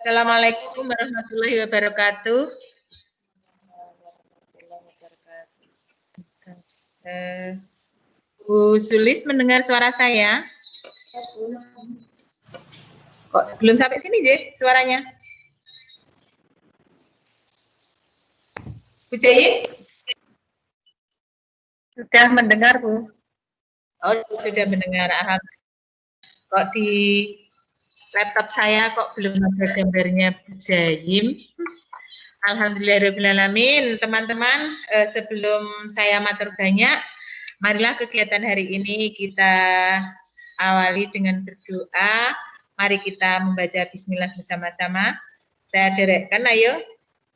Assalamualaikum warahmatullahi wabarakatuh. Bu Sulis mendengar suara saya? Kok belum sampai sini, Je, suaranya? Bu Jayi? Sudah mendengar, Bu. Oh, sudah mendengar. Kok di laptop saya kok belum ada gambarnya Bu Jayim? Alhamdulillahirrahmanirrahim. Teman-teman, sebelum saya matur banyak, marilah kegiatan hari ini kita awali dengan berdoa. Mari kita membaca bismillah bersama-sama. Saya derekkan, ayo.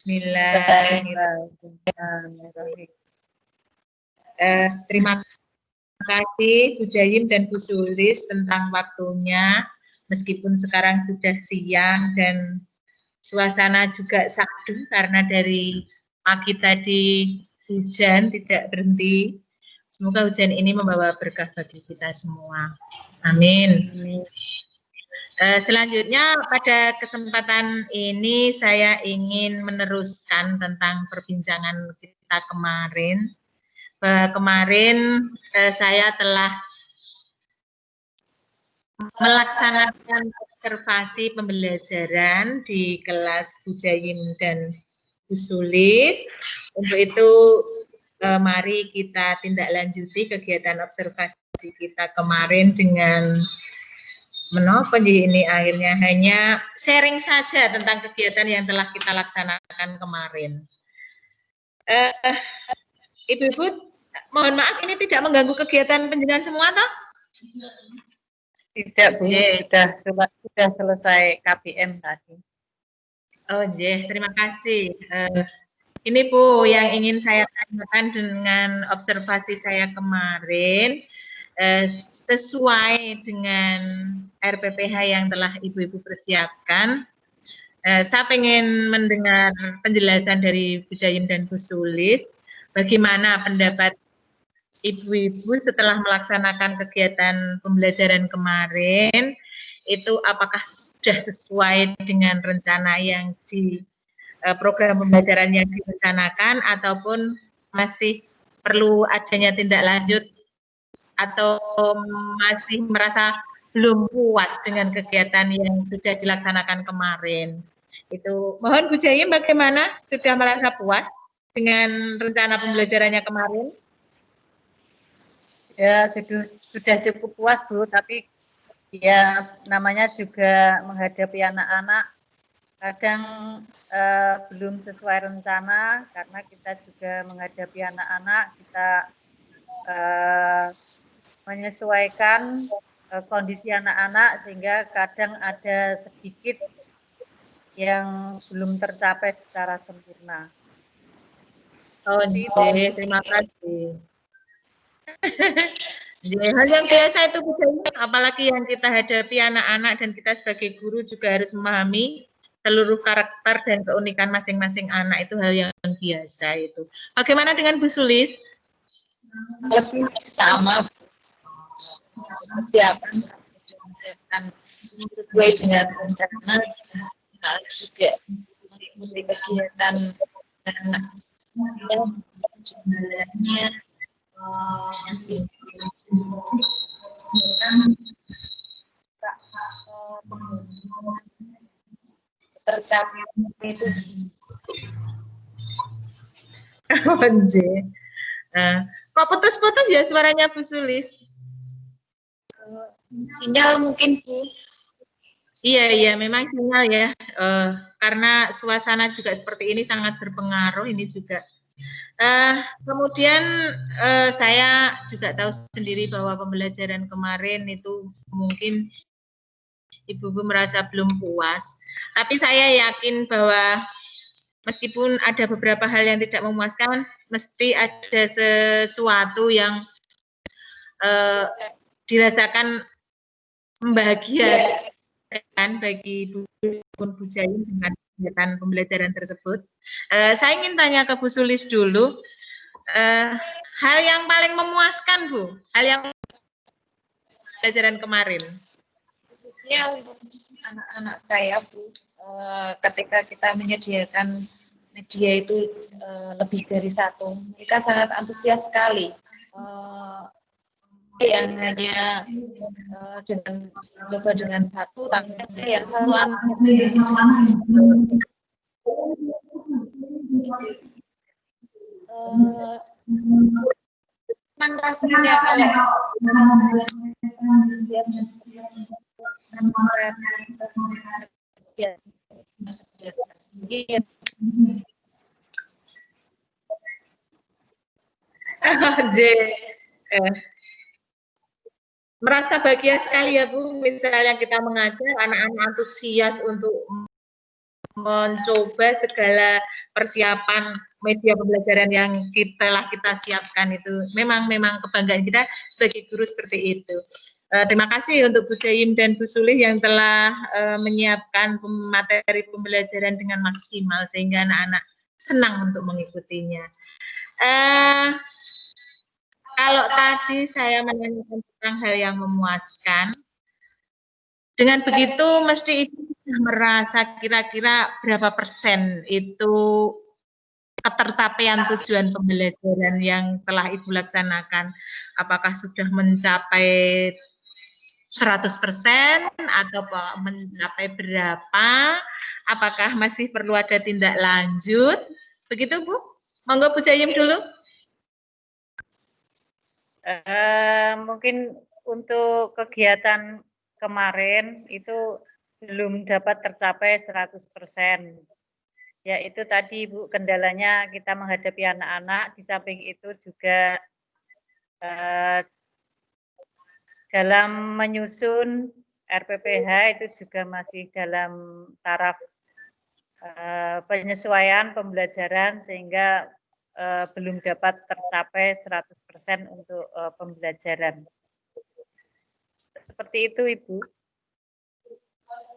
Bismillahirrahmanirrahim. Terima kasih Bu Jayim dan Bu Sulis tentang waktunya. Meskipun sekarang sudah siang dan suasana juga sakdu karena dari pagi tadi hujan tidak berhenti. Semoga hujan ini membawa berkah bagi kita semua. Amin. Selanjutnya pada kesempatan ini saya ingin meneruskan tentang perbincangan kita kemarin. Kemarin saya telah melaksanakan observasi pembelajaran di kelas Bu Jayim dan Bu Sulis. Untuk itu mari kita tindak lanjuti kegiatan observasi kita kemarin dengan menapa ini akhirnya hanya sharing saja tentang kegiatan yang telah kita laksanakan kemarin. Ibu-ibu, mohon maaf ini tidak mengganggu kegiatan penjenengan semua toh? Tidak, Bu. Sudah selesai KPM tadi. Oh, terima kasih. Ini Bu yang ingin saya tanyakan dengan observasi saya kemarin, sesuai dengan RPPH yang telah ibu-ibu persiapkan. Saya ingin mendengar penjelasan dari Bu Jayim dan Bu Sulis, bagaimana pendapat ibu-ibu setelah melaksanakan kegiatan pembelajaran kemarin, itu apakah sudah sesuai dengan rencana yang di program pembelajaran yang direncanakan ataupun masih perlu adanya tindak lanjut atau masih merasa belum puas dengan kegiatan yang sudah dilaksanakan kemarin. Itu mohon Bu Jayim bagaimana, sudah merasa puas dengan rencana pembelajarannya kemarin? Ya, sudah cukup puas, Bu, tapi ya namanya juga menghadapi anak-anak kadang belum sesuai rencana karena kita juga menghadapi anak-anak, kita menyesuaikan kondisi anak-anak sehingga kadang ada sedikit yang belum tercapai secara sempurna. Oh, terima kasih. Hal yang biasa itu Bu Jayim, apalagi yang kita hadapi anak-anak dan kita sebagai guru juga harus memahami seluruh karakter dan keunikan masing-masing anak, itu hal yang biasa itu. Bagaimana dengan Bu Sulis? Sama, persiapan sesuai dengan rencana, juga mengikuti kegiatan anak sebenarnya tercapai itu. Kok putus-putus ya suaranya Bu Sulis? Sinyal mungkin, Bu. Iya, memang sinyal ya. Karena suasana juga seperti ini sangat berpengaruh. Ini juga. Kemudian saya juga tahu sendiri bahwa pembelajaran kemarin itu mungkin ibu-ibu merasa belum puas. Tapi saya yakin bahwa meskipun ada beberapa hal yang tidak memuaskan, mesti ada sesuatu yang dirasakan membahagiakan bagi Bu Jayim dengan kegiatan pembelajaran tersebut. Saya ingin tanya ke Bu Sulis dulu, hal yang paling memuaskan Bu, hal yang pembelajaran kemarin. sosial untuk anak-anak saya, Bu. Ketika kita menyediakan media itu lebih dari satu, mereka sangat antusias sekali. Yang hanya dengan coba dengan satu, tapi ada yang satu anak senang rasanya kalau merasa bahagia sekali ya Bu, misalnya kita mengajar anak-anak antusias untuk mencoba segala persiapan media pembelajaran yang kita siapkan itu. Memang kebanggaan kita sebagai guru seperti itu. Terima kasih untuk Bu Jaim dan Bu Sulih yang telah menyiapkan materi pembelajaran dengan maksimal sehingga anak-anak senang untuk mengikutinya. Kalau tadi saya menanyakan tentang hal yang memuaskan, dengan begitu mesti Ibu merasa kira-kira berapa persen itu ketercapaian tujuan pembelajaran yang telah Ibu laksanakan. Apakah sudah mencapai 100% atau mencapai berapa? Apakah masih perlu ada tindak lanjut? Begitu Bu? Monggo Bu Jaim dulu. Mungkin untuk kegiatan kemarin itu belum dapat tercapai 100%. Ya itu tadi Bu, kendalanya kita menghadapi anak-anak, di samping itu juga dalam menyusun RPPH itu juga masih dalam taraf penyesuaian pembelajaran sehingga belum dapat tercapai 100% untuk pembelajaran. Seperti itu, Ibu.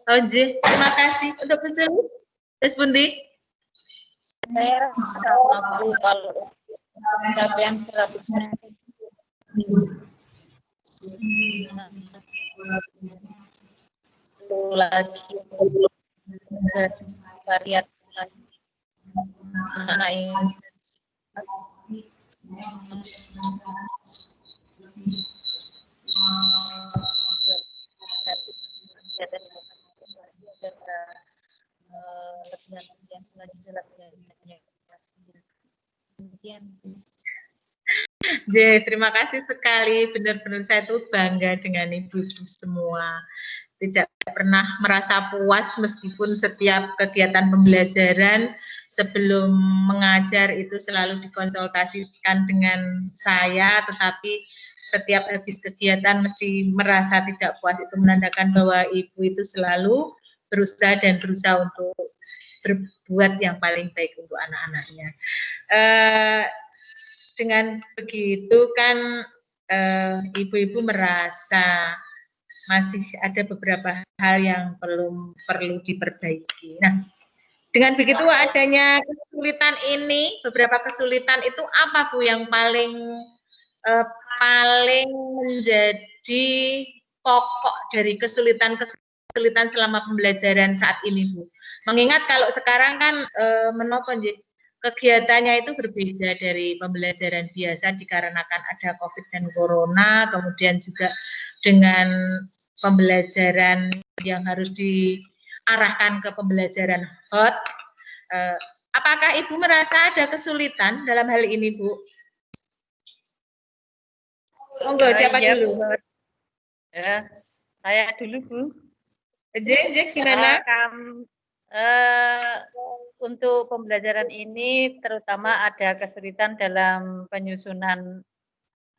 Oke, terima kasih untuk pesan. Terus Bundi? saya mampu kalau pencapaian 100%. Lagi variat anak ini Terima kasih sekali. Benar-benar saya tuh bangga dengan ibu-ibu semua. Tidak pernah merasa puas meskipun setiap kegiatan pembelajaran sebelum mengajar itu selalu dikonsultasikan dengan saya, tetapi setiap habis kegiatan mesti merasa tidak puas. Itu menandakan bahwa ibu itu selalu berusaha untuk berbuat yang paling baik untuk anak-anaknya. Dengan begitu kan ibu-ibu merasa masih ada beberapa hal yang perlu diperbaiki. Nah, dengan begitu adanya kesulitan ini, beberapa kesulitan itu apa Bu yang paling menjadi pokok dari kesulitan selama pembelajaran saat ini Bu? Mengingat kalau sekarang kan menopo kegiatannya itu berbeda dari pembelajaran biasa dikarenakan ada COVID dan Corona, kemudian juga dengan pembelajaran yang harus diarahkan ke pembelajaran hot. Apakah Ibu merasa ada kesulitan dalam hal ini, Bu? Monggo, siapa dulu? Ya, saya dulu, Bu. Gimana? Untuk pembelajaran ini terutama ada kesulitan dalam penyusunan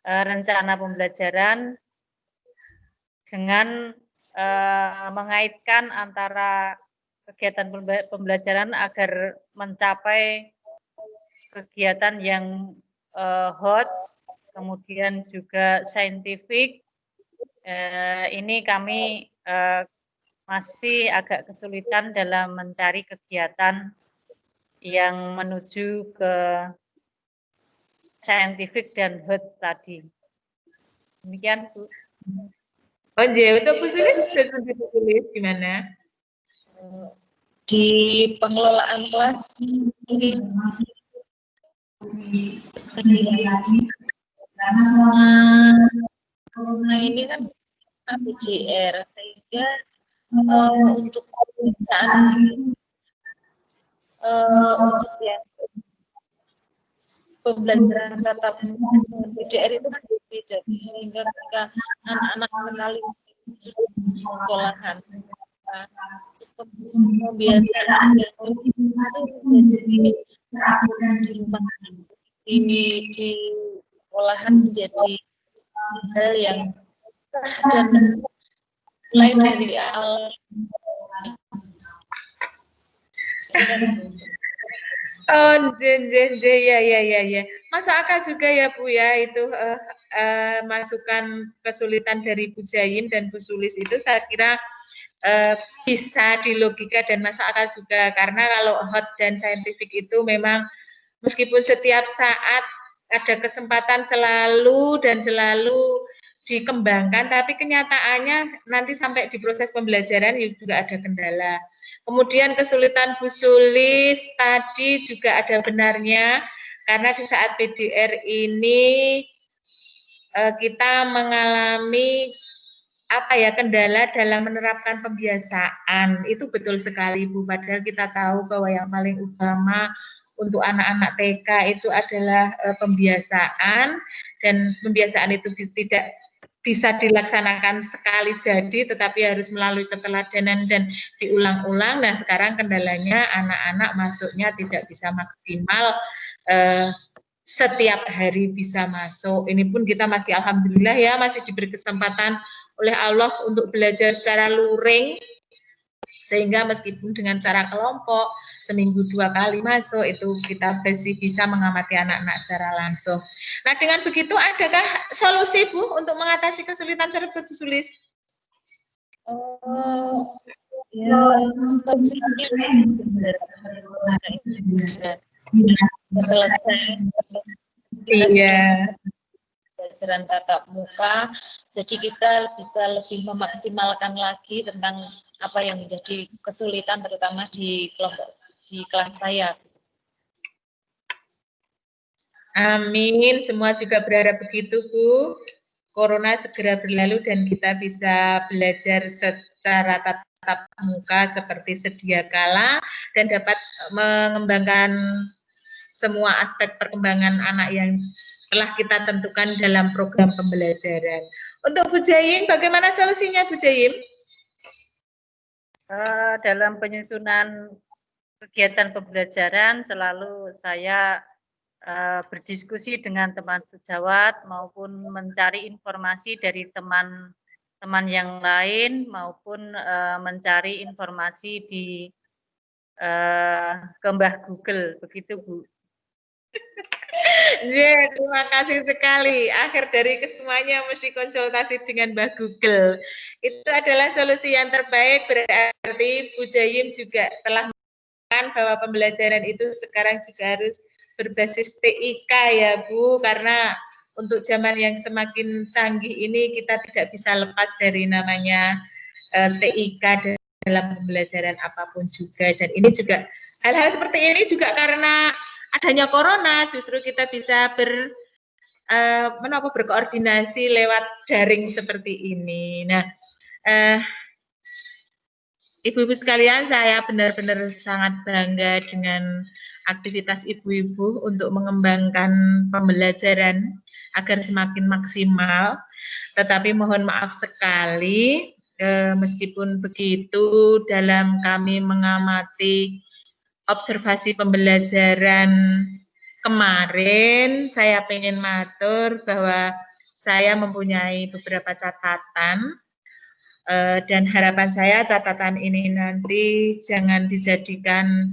rencana pembelajaran dengan mengaitkan antara kegiatan pembelajaran agar mencapai kegiatan yang hot, kemudian juga saintifik. Ini kami masih agak kesulitan dalam mencari kegiatan yang menuju ke saintifik dan hot tadi. Demikian, Bu. Oh, untuk Bu Sulis sudah seperti Bu Sulis gimana? Di pengelolaan kelas mungkin nah ini kan ABJR sehingga untuk pemeriksaan untuk yang pembelajaran tatap muka BDR itu kan berbeda sehingga ketika anak-anak sekali sekolahan untuk pembiasaan yang itu di rumah di sekolahan menjadi hal yang sah dan mulai dari awal. Oh, ya. Masuk akal juga ya Bu ya itu masukan kesulitan dari Bu Jaim dan Bu Sulis itu saya kira bisa dilogika dan masuk akal juga karena kalau hot dan scientific itu memang meskipun setiap saat ada kesempatan selalu dikembangkan, tapi kenyataannya nanti sampai di proses pembelajaran juga ada kendala. Kemudian kesulitan Bu Sulis tadi juga ada benarnya, karena di saat PDR ini kita mengalami kendala dalam menerapkan pembiasaan. Itu betul sekali Bu, padahal kita tahu bahwa yang paling utama untuk anak-anak TK itu adalah pembiasaan, dan pembiasaan itu tidak bisa dilaksanakan sekali jadi, tetapi harus melalui keteladanan dan diulang-ulang. Nah, sekarang kendalanya anak-anak masuknya tidak bisa maksimal setiap hari bisa masuk. Ini pun kita masih alhamdulillah ya masih diberi kesempatan oleh Allah untuk belajar secara luring, sehingga meskipun dengan cara kelompok seminggu 2 kali masuk itu kita masih bisa mengamati anak-anak secara langsung. Nah, dengan begitu adakah solusi Bu untuk mengatasi kesulitan tersebut Bu Sulis? Iya. Pelajaran tatap muka, jadi kita bisa lebih memaksimalkan lagi tentang apa yang menjadi kesulitan terutama di kelas saya. Amin, semua juga berharap begitu Bu. Corona segera berlalu dan kita bisa belajar secara tatap muka seperti sedia kala dan dapat mengembangkan semua aspek perkembangan anak yang telah kita tentukan dalam program pembelajaran. Untuk Bu Jaim, bagaimana solusinya Bu Jaim? Dalam penyusunan kegiatan pembelajaran selalu saya berdiskusi dengan teman sejawat maupun mencari informasi dari teman-teman yang lain maupun mencari informasi di Mbah Google, begitu Bu. Terima kasih sekali. Akhir dari kesemuanya mesti konsultasi dengan Mbah Google. Itu adalah solusi yang terbaik, berarti Bu Jaim juga telah mengatakan bahwa pembelajaran itu sekarang juga harus berbasis TIK ya Bu, karena untuk zaman yang semakin canggih ini kita tidak bisa lepas dari namanya TIK dalam pembelajaran apapun juga. Dan ini juga hal-hal seperti ini juga karena adanya corona justru kita bisa berkoordinasi lewat daring seperti ini. Nah, ibu-ibu sekalian, saya benar-benar sangat bangga dengan aktivitas ibu-ibu untuk mengembangkan pembelajaran agar semakin maksimal. Tetapi mohon maaf sekali, meskipun begitu dalam kami mengamati observasi pembelajaran kemarin, saya ingin matur bahwa saya mempunyai beberapa catatan, dan harapan saya catatan ini nanti jangan dijadikan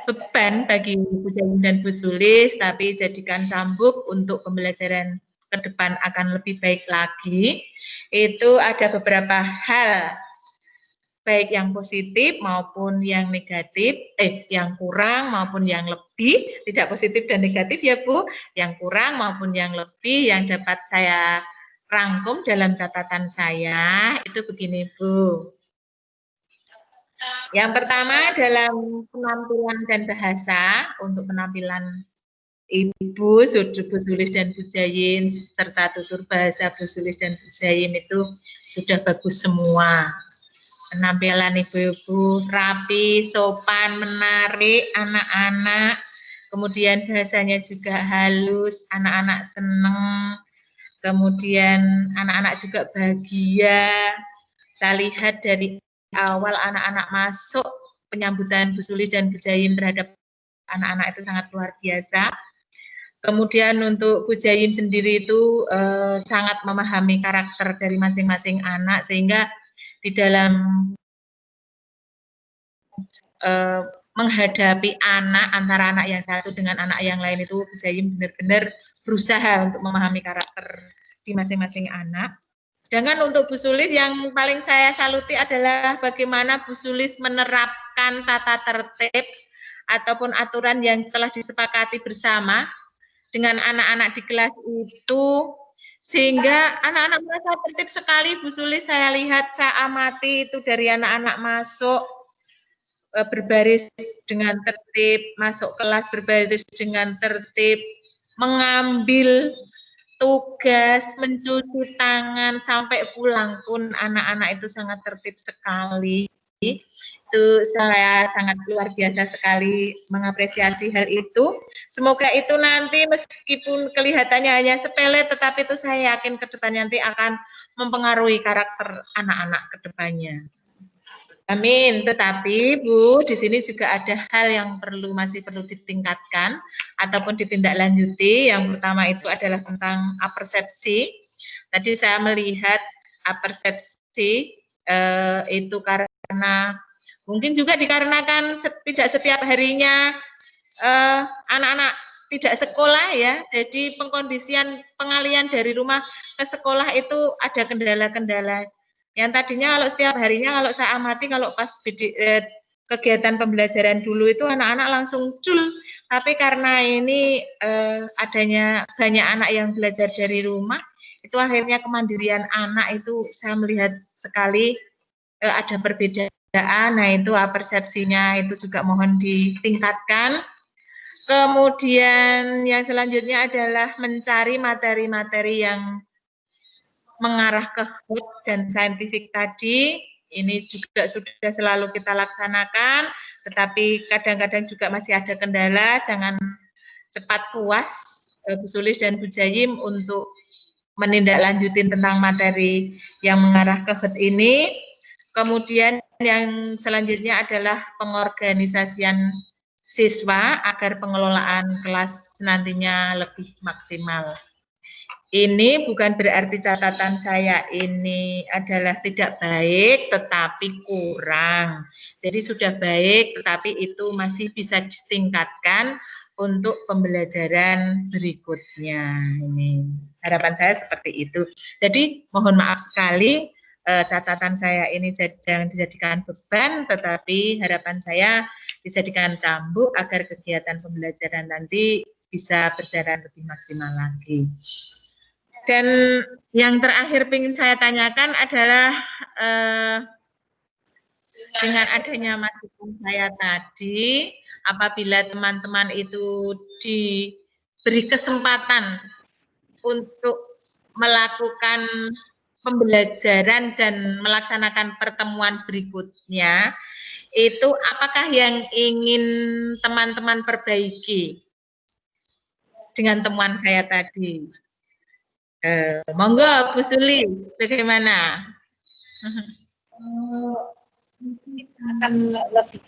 beban bagi Bu Jaim dan Bu Sulis, tapi jadikan cambuk untuk pembelajaran ke depan akan lebih baik lagi. Itu ada beberapa hal baik yang positif maupun yang negatif, yang kurang maupun yang lebih, tidak positif dan negatif ya Bu, yang kurang maupun yang lebih yang dapat saya rangkum dalam catatan saya itu begini, Bu. Yang pertama dalam penampilan dan bahasa, untuk penampilan Ibu, Bu Sulis dan Bu Jayin, serta tutur bahasa Bu Sulis dan Bu Jayin itu sudah bagus semua. Penampilan ibu-ibu rapi, sopan, menarik anak-anak, kemudian bahasanya juga halus, anak-anak seneng, kemudian anak-anak juga bahagia. Saya lihat dari awal anak-anak masuk, penyambutan Bu Sulis dan Bu Jayin terhadap anak-anak itu sangat luar biasa. Kemudian untuk Bu Jayin sendiri itu sangat memahami karakter dari masing-masing anak, sehingga di dalam menghadapi anak, antara anak yang satu dengan anak yang lain itu Bu Jayin benar-benar berusaha untuk memahami karakter di masing-masing anak. Sedangkan untuk Bu Sulis yang paling saya saluti adalah bagaimana Bu Sulis menerapkan tata tertib ataupun aturan yang telah disepakati bersama dengan anak-anak di kelas itu, sehingga anak-anak merasa tertib sekali. Bu Sulis saya lihat, saya amati itu dari anak-anak masuk berbaris dengan tertib, masuk kelas berbaris dengan tertib, mengambil tugas, mencuci tangan, sampai pulang pun anak-anak itu sangat tertib sekali. Itu saya sangat luar biasa sekali mengapresiasi hal itu. Semoga itu nanti meskipun kelihatannya hanya sepele, tetapi itu saya yakin ke depan nanti akan mempengaruhi karakter anak-anak ke depannya. Amin. Tetapi Bu, di sini juga ada hal yang masih perlu ditingkatkan ataupun ditindaklanjuti. Yang pertama itu adalah tentang apersepsi. Tadi saya melihat apersepsi itu karena mungkin juga dikarenakan tidak setiap harinya anak-anak tidak sekolah ya, jadi pengkondisian pengalian dari rumah ke sekolah itu ada kendala-kendala. Yang tadinya kalau setiap harinya, kalau saya amati, kalau pas kegiatan pembelajaran dulu itu anak-anak langsung cul, tapi karena ini adanya banyak anak yang belajar dari rumah, itu akhirnya kemandirian anak itu saya melihat sekali ada perbedaan. Nah itu persepsinya itu juga mohon ditingkatkan. Kemudian yang selanjutnya adalah mencari materi-materi yang mengarah ke hard dan saintifik tadi. Ini juga sudah selalu kita laksanakan, tetapi kadang-kadang juga masih ada kendala. Jangan cepat puas Bu Sulis dan Bu Jayim untuk menindaklanjuti tentang materi yang mengarah ke hard ini. Kemudian yang selanjutnya adalah pengorganisasian siswa agar pengelolaan kelas nantinya lebih maksimal. Ini bukan berarti catatan saya ini adalah tidak baik, tetapi kurang. Jadi sudah baik, tetapi itu masih bisa ditingkatkan untuk pembelajaran berikutnya. Ini harapan saya seperti itu. Jadi mohon maaf sekali, catatan saya ini jangan dijadikan beban, tetapi harapan saya dijadikan cambuk agar kegiatan pembelajaran nanti bisa berjalan lebih maksimal lagi. Dan yang terakhir ingin saya tanyakan adalah dengan adanya masukan saya tadi, apabila teman-teman itu diberi kesempatan untuk melakukan pembelajaran dan melaksanakan pertemuan berikutnya, itu apakah yang ingin teman-teman perbaiki dengan temuan saya tadi? Monggo Bu Suli, bagaimana? Akan lebih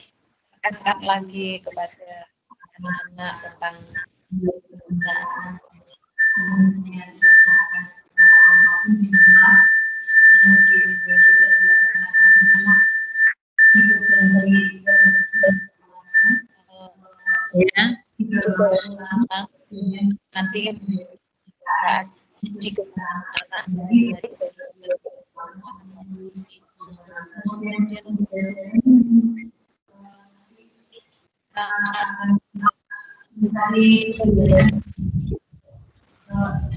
tekankan lagi kepada anak-anak tentang ya. Nanti jika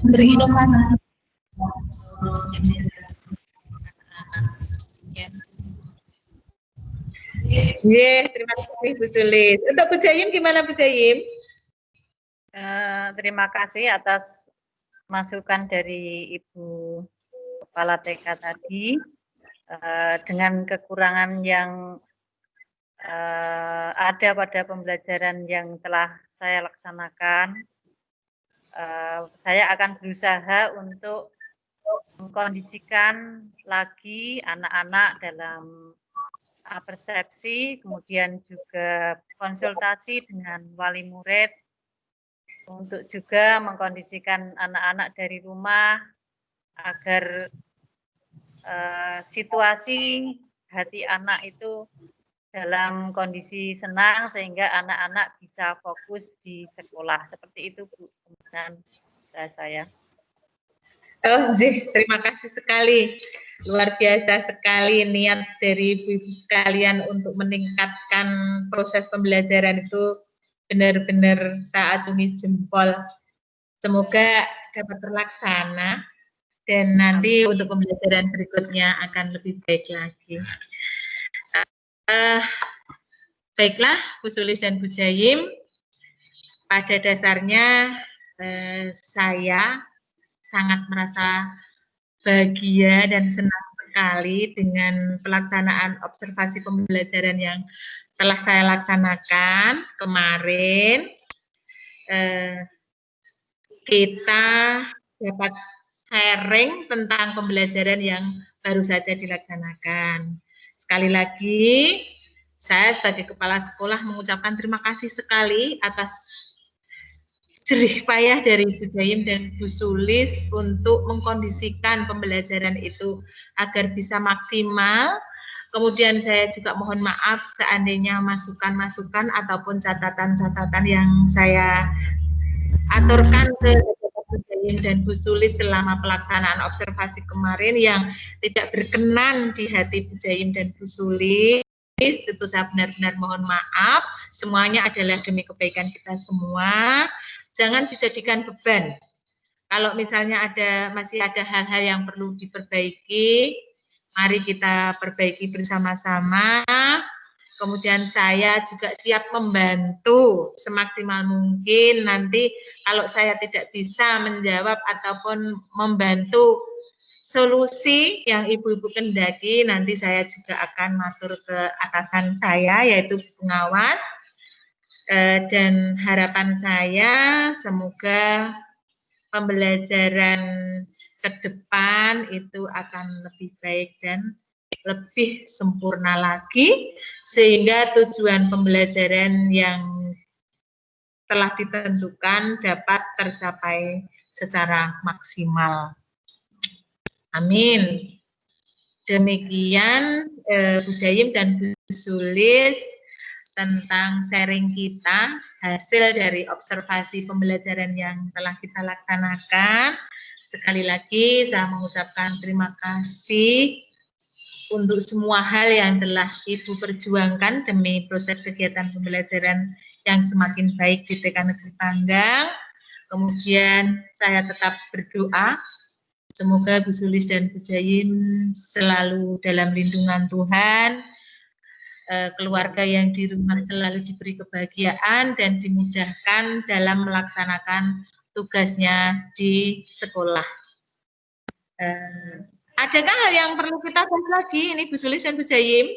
berinovasi Terima kasih Bu Sulis. Untuk Bu Jayim gimana Bu Jayim? Terima kasih atas masukan dari Ibu Kepala TK tadi. Dengan kekurangan yang ada pada pembelajaran yang telah saya laksanakan, saya akan berusaha untuk mengkondisikan lagi anak-anak dalam persepsi, kemudian juga konsultasi dengan wali murid, untuk juga mengkondisikan anak-anak dari rumah agar situasi hati anak itu dalam kondisi senang sehingga anak-anak bisa fokus di sekolah. Seperti itu Bu, dan saya. Oh, terima kasih sekali. Luar biasa sekali niat dari ibu-ibu sekalian untuk meningkatkan proses pembelajaran itu benar-benar saya acungi jempol. Semoga dapat terlaksana dan nanti untuk pembelajaran berikutnya akan lebih baik lagi. Baiklah, Bu Sulis dan Bu Jayim, pada dasarnya saya sangat merasa bahagia dan senang sekali dengan pelaksanaan observasi pembelajaran yang telah saya laksanakan kemarin. Kita dapat sharing tentang pembelajaran yang baru saja dilaksanakan. Sekali lagi, saya sebagai kepala sekolah mengucapkan terima kasih sekali atas jerih payah dari Bu Jayim dan Bu Sulis untuk mengkondisikan pembelajaran itu agar bisa maksimal. Kemudian saya juga mohon maaf seandainya masukan-masukan ataupun catatan-catatan yang saya aturkan ke Bu Jayim dan Bu Sulis selama pelaksanaan observasi kemarin yang tidak berkenan di hati Bu Jayim dan Bu Sulis. Itu saya benar-benar mohon maaf. Semuanya adalah demi kebaikan kita semua. Jangan dijadikan beban. Kalau misalnya masih ada hal-hal yang perlu diperbaiki, mari kita perbaiki bersama-sama. Kemudian saya juga siap membantu semaksimal mungkin. Nanti kalau saya tidak bisa menjawab ataupun membantu solusi yang ibu-ibu kendaki, nanti saya juga akan matur ke atasan saya, yaitu pengawas. Dan harapan saya semoga pembelajaran ke depan itu akan lebih baik dan lebih sempurna lagi sehingga tujuan pembelajaran yang telah ditentukan dapat tercapai secara maksimal. Amin. Demikian Bu Jayim dan Bu Sulis tentang sharing kita, hasil dari observasi pembelajaran yang telah kita laksanakan. Sekali lagi saya mengucapkan terima kasih untuk semua hal yang telah Ibu perjuangkan demi proses kegiatan pembelajaran yang semakin baik di TK Negeri Panggang. Kemudian saya tetap berdoa, semoga Bu Sulis dan Bu Jayim selalu dalam lindungan Tuhan, keluarga yang di rumah selalu diberi kebahagiaan dan dimudahkan dalam melaksanakan tugasnya di sekolah. Adakah hal yang perlu kita bahas lagi ini Bu Sulis dan Bu Jayim?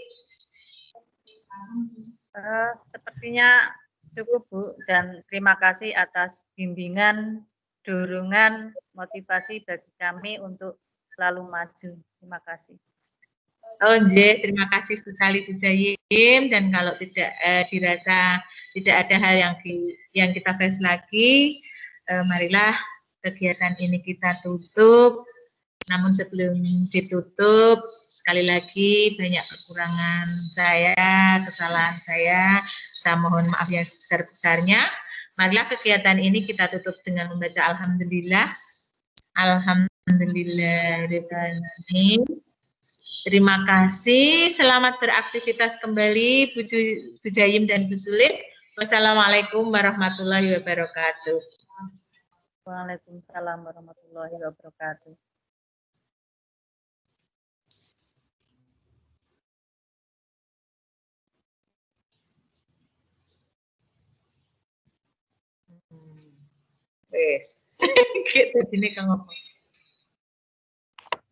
Sepertinya cukup Bu, dan terima kasih atas bimbingan, dorongan, motivasi bagi kami untuk selalu maju. Terima kasih. Oh, terima kasih sekali Bu Jayim, dan kalau tidak dirasa tidak ada hal yang kita bahas lagi, marilah kegiatan ini kita tutup. Namun sebelum ditutup, sekali lagi banyak kekurangan saya, kesalahan saya mohon maaf yang sebesar-besarnya. Marilah kegiatan ini kita tutup dengan membaca Alhamdulillah. Alhamdulillahirrahmanirrahim. Terima kasih, selamat beraktivitas kembali Bu Jayim dan Bu Sulis. Wassalamualaikum warahmatullahi wabarakatuh. Waalaikumsalam warahmatullahi wabarakatuh. Wes. Gitu dene Kang Opo.